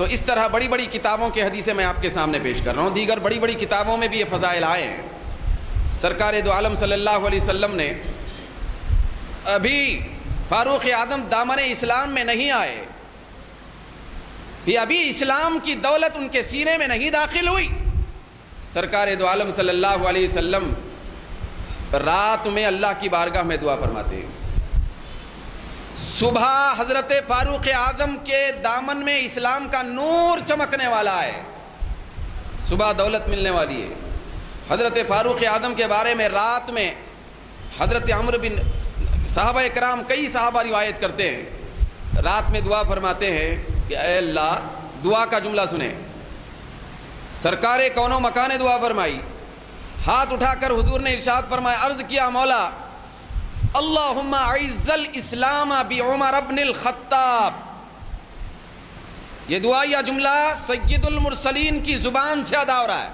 تو اس طرح بڑی بڑی کتابوں کے حدیثیں میں آپ کے سامنے پیش کر رہا ہوں. دیگر بڑی بڑی کتابوں میں بھی یہ فضائل آئے ہیں. سرکار دو عالم صلی اللہ علیہ وسلم نے ابھی فاروق اعظم دامن اسلام میں نہیں آئے، کہ ابھی اسلام کی دولت ان کے سینے میں نہیں داخل ہوئی. سرکار دو عالم صلی اللہ علیہ وسلم رات میں اللہ کی بارگاہ میں دعا فرماتے ہیں. صبح حضرت فاروق اعظم کے دامن میں اسلام کا نور چمکنے والا ہے، صبح دولت ملنے والی ہے. حضرت فاروق اعظم کے بارے میں رات میں حضرت عمرو بن صحابہ کرام کئی صحابہ روایت کرتے ہیں، رات میں دعا فرماتے ہیں کہ اے اللہ، دعا کا جملہ سنیں. سرکار کون و مکان دعا فرمائی، ہاتھ اٹھا کر حضور نے ارشاد فرمایا، عرض کیا مولا اللہم اعز الاسلام بعمر ابن الخطاب. یہ دعائیہ جملہ سید المرسلین کی زبان سے ادا ہو رہا ہے.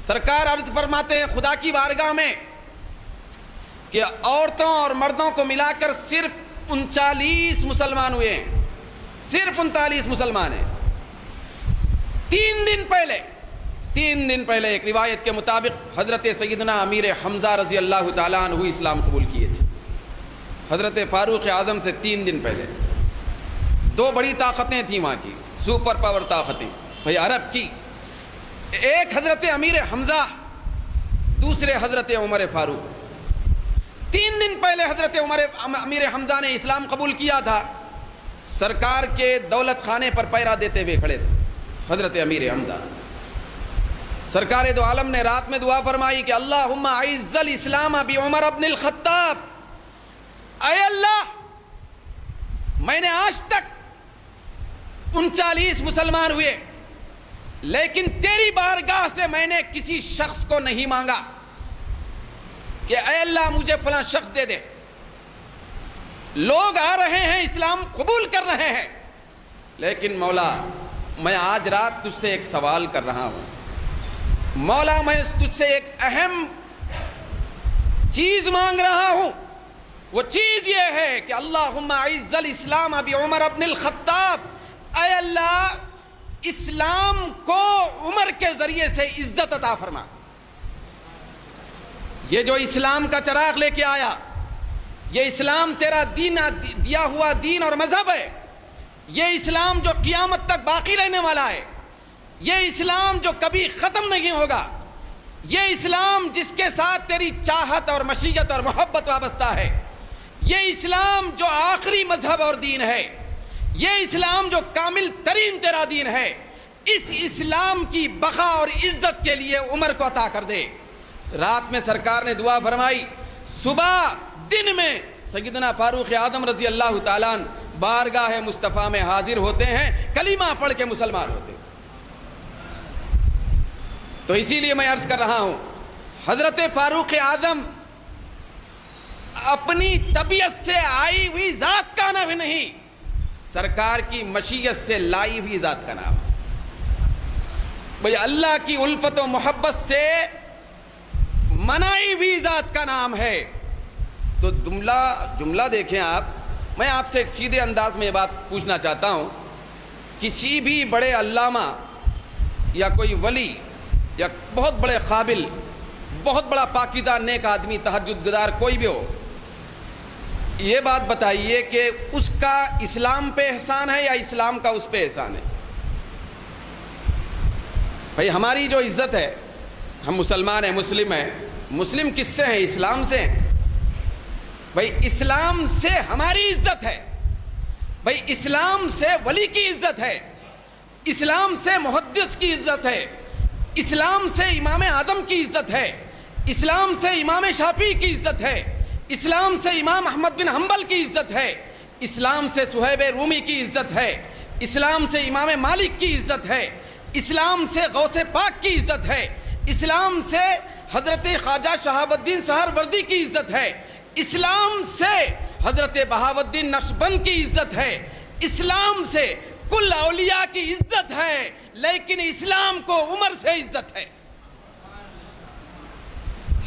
سرکار عرض فرماتے ہیں خدا کی بارگاہ میں کہ عورتوں اور مردوں کو ملا کر صرف 39 مسلمان ہوئے ہیں، صرف 39 مسلمان ہیں. 3 دن پہلے ایک روایت کے مطابق حضرت سیدنا امیر حمزہ رضی اللہ تعالیٰ عنہ اسلام قبول کیے تھے. حضرت فاروق اعظم سے 3 دن پہلے 2 بڑی طاقتیں تھیں وہاں کی، سپر پاور طاقتیں بھئی عرب کی. ایک حضرت امیر حمزہ، دوسرے حضرت عمر فاروق. 3 دن پہلے حضرت امیر حمزہ نے اسلام قبول کیا تھا. سرکار کے دولت خانے پر پیرا دیتے ہوئے کھڑے تھے حضرت امیر حمزہ. سرکار دو عالم نے رات میں دعا فرمائی کہ اللہم اعز الاسلام بعمر ابن الخطاب. اے اللہ، میں نے آج تک 39 مسلمان ہوئے، لیکن تیری بارگاہ سے میں نے کسی شخص کو نہیں مانگا کہ اے اللہ مجھے فلاں شخص دے دے. لوگ آ رہے ہیں، اسلام قبول کر رہے ہیں، لیکن مولا میں آج رات تجھ سے ایک سوال کر رہا ہوں. مولا میں تجھ سے ایک اہم چیز مانگ رہا ہوں. وہ چیز یہ ہے کہ اللہم اعز الاسلام بعمر ابن الخطاب. اے اللہ، اسلام کو عمر کے ذریعے سے عزت عطا فرما. یہ جو اسلام کا چراغ لے کے آیا، یہ اسلام تیرا دین دیا ہوا دین اور مذہب ہے. یہ اسلام جو قیامت تک باقی رہنے والا ہے، یہ اسلام جو کبھی ختم نہیں ہوگا، یہ اسلام جس کے ساتھ تیری چاہت اور مشیت اور محبت وابستہ ہے، یہ اسلام جو آخری مذہب اور دین ہے، یہ اسلام جو کامل ترین تیرا دین ہے، اس اسلام کی بقا اور عزت کے لیے عمر کو عطا کر دے. رات میں سرکار نے دعا فرمائی. صبح دن میں سیدنا فاروق اعظم رضی اللہ تعالیٰ عنہ بارگاہ مصطفیٰ میں حاضر ہوتے ہیں، کلمہ پڑھ کے مسلمان ہوتے ہیں. تو اسی لیے میں عرض کر رہا ہوں، حضرت فاروق اعظم اپنی طبیعت سے آئی ہوئی ذات کا نام نہیں، سرکار کی مشیت سے لائی ہوئی ذات کا نام. بھئی اللہ کی الفت و محبت سے منائی ہوئی ذات کا نام ہے. تو جملہ دیکھیں آپ. میں آپ سے ایک سیدھے انداز میں یہ بات پوچھنا چاہتا ہوں، کسی بھی بڑے علامہ یا کوئی ولی یا بہت بڑے قابل، بہت بڑا پاکیزہ نیک آدمی، تہجد گزار کوئی بھی ہو، یہ بات بتائیے کہ اس کا اسلام پہ احسان ہے یا اسلام کا اس پہ احسان ہے؟ بھئی ہماری جو عزت ہے، ہم مسلمان ہیں، مسلم ہیں. مسلم کس سے ہیں؟ اسلام سے ہیں. بھئی اسلام سے ہماری عزت ہے. بھئی اسلام سے ولی کی عزت ہے، اسلام سے محدث کی عزت ہے، اسلام سے امام اعظم کی عزت ہے، اسلام سے امام شافعی کی عزت ہے، اسلام سے امام احمد بن حنبل کی عزت ہے، اسلام سے صہیب رومی کی عزت ہے، اسلام سے امام مالک کی عزت ہے، اسلام سے غوث پاک کی عزت ہے، اسلام سے حضرت خواجہ شہاب الدین سہروردی کی عزت ہے، اسلام سے حضرت بہاؤالدین نقشبند کی عزت ہے، اسلام سے کل اولیاء کی عزت ہے، لیکن اسلام کو عمر سے عزت ہے.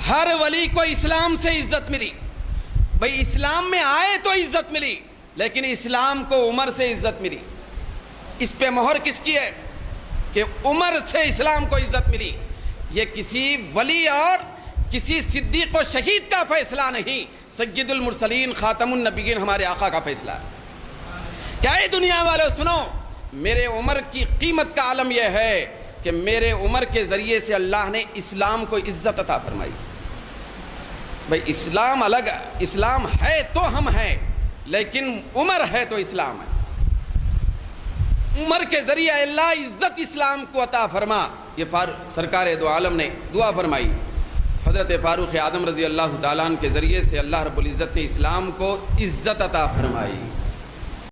ہر ولی کو اسلام سے عزت ملی. بھئی اسلام میں آئے تو عزت ملی، لیکن اسلام کو عمر سے عزت ملی. اس پہ مہر کس کی ہے کہ عمر سے اسلام کو عزت ملی. یہ کسی ولی اور کسی صدیق و شہید کا فیصلہ نہیں، سید المرسلین خاتم النبیین ہمارے آقا کا فیصلہ ہے. کیا اے دنیا والوں سنو، میرے عمر کی قیمت کا عالم یہ ہے کہ میرے عمر کے ذریعے سے اللہ نے اسلام کو عزت عطا فرمائی. بھئی اسلام الگ، اسلام ہے تو ہم ہیں، لیکن عمر ہے تو اسلام ہے. عمر کے ذریعے اللہ عزت اسلام کو عطا فرما. یہ سرکار دو عالم نے دعا فرمائی. حضرت فاروق اعظم رضی اللہ تعالیٰ عنہ کے ذریعے سے اللہ رب العزت نے اسلام کو عزت عطا فرمائی.